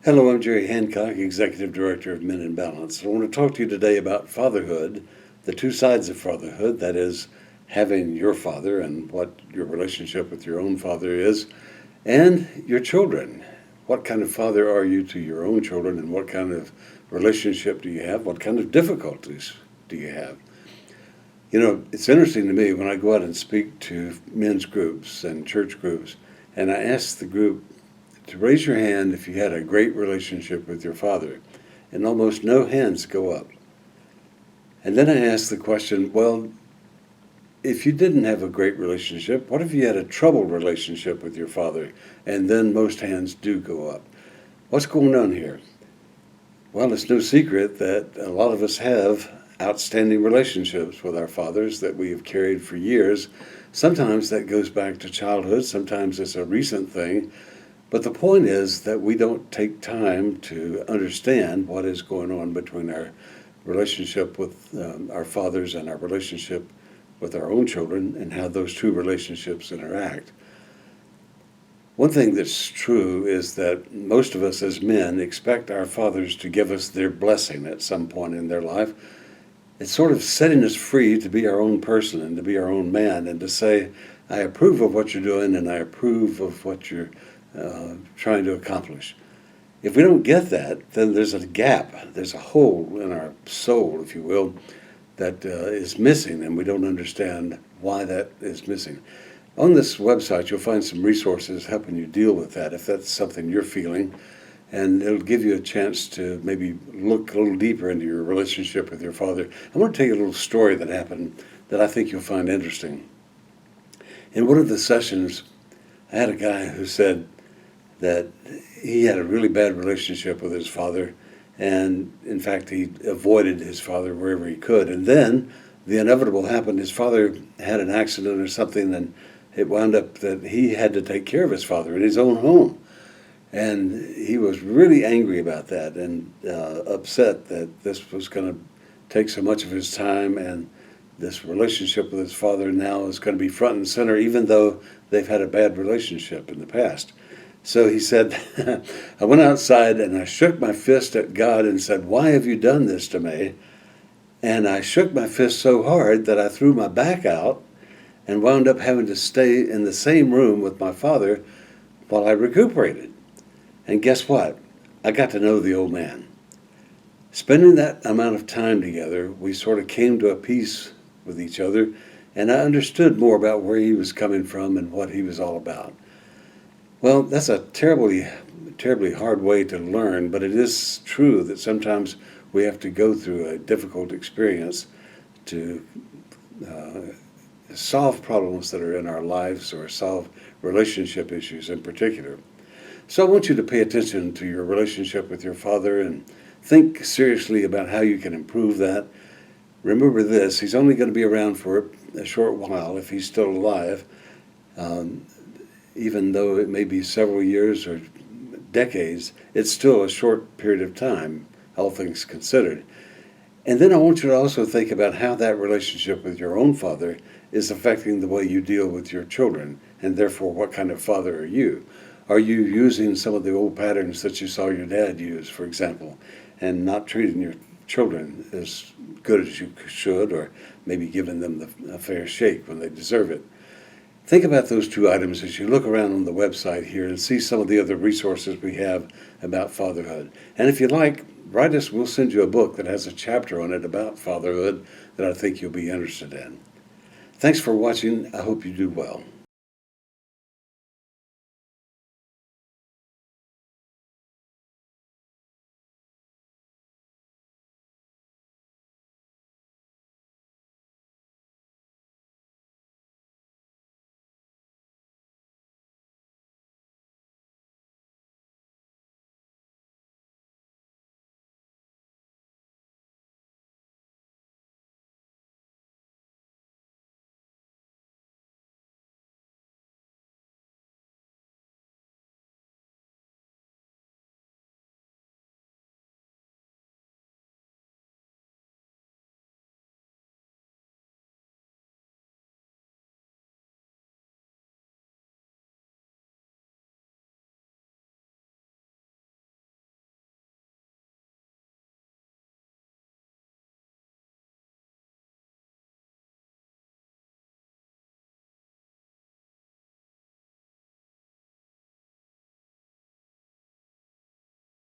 Hello, I'm Jerry Hancock, Executive Director of Men in Balance. I want to talk to you today about fatherhood, the two sides of fatherhood, that is, having your father and what your relationship with your own father is, and your children. What kind of father are you to your own children, and what kind of relationship do you have? What kind of difficulties do you have? You know, it's interesting to me when I go out and speak to men's groups and church groups, and I ask the group to raise your hand if you had a great relationship with your father, and almost no hands go up. And then I ask the question, well, if you didn't have a great relationship, what if you had a troubled relationship with your father? And then most hands do go up. What's going on here? Well, it's no secret that a lot of us have outstanding relationships with our fathers that we have carried for years. Sometimes that goes back to childhood, sometimes it's a recent thing. But the point is that we don't take time to understand what is going on between our relationship with our fathers and our relationship with our own children and how those two relationships interact. One thing that's true is that most of us as men expect our fathers to give us their blessing at some point in their life. It's sort of setting us free to be our own person and to be our own man and to say, I approve of what you're doing and I approve of what you're trying to accomplish. If we don't get that, then there's a gap, there's a hole in our soul, if you will, that is missing, and we don't understand why that is missing. On this website, you'll find some resources helping you deal with that, if that's something you're feeling, and it'll give you a chance to maybe look a little deeper into your relationship with your father. I want to tell you a little story that happened that I think you'll find interesting. In one of the sessions, I had a guy who said that he had a really bad relationship with his father, and in fact he avoided his father wherever he could. And then the inevitable happened. His father had an accident or something, and it wound up that he had to take care of his father in his own home. And he was really angry about that and upset that this was going to take so much of his time, and this relationship with his father now is going to be front and center, even though they've had a bad relationship in the past. So he said, I went outside and I shook my fist at God and said, why have you done this to me? And I shook my fist so hard that I threw my back out and wound up having to stay in the same room with my father while I recuperated. And guess what? I got to know the old man. Spending that amount of time together, we sort of came to a peace with each other, and I understood more about where he was coming from and what he was all about. Well, that's a terribly, terribly hard way to learn, but it is true that sometimes we have to go through a difficult experience to solve problems that are in our lives or solve relationship issues in particular. So I want you to pay attention to your relationship with your father and think seriously about how you can improve that. Remember this, he's only going to be around for a short while if he's still alive. Even though it may be several years or decades, it's still a short period of time, all things considered. And then I want you to also think about how that relationship with your own father is affecting the way you deal with your children, and therefore what kind of father are you? Are you using some of the old patterns that you saw your dad use, for example, and not treating your children as good as you should, or maybe giving them a fair shake when they deserve it? Think about those two items as you look around on the website here and see some of the other resources we have about fatherhood. And if you like, write us, we'll send you a book that has a chapter on it about fatherhood that I think you'll be interested in. Thanks for watching. I hope you do well.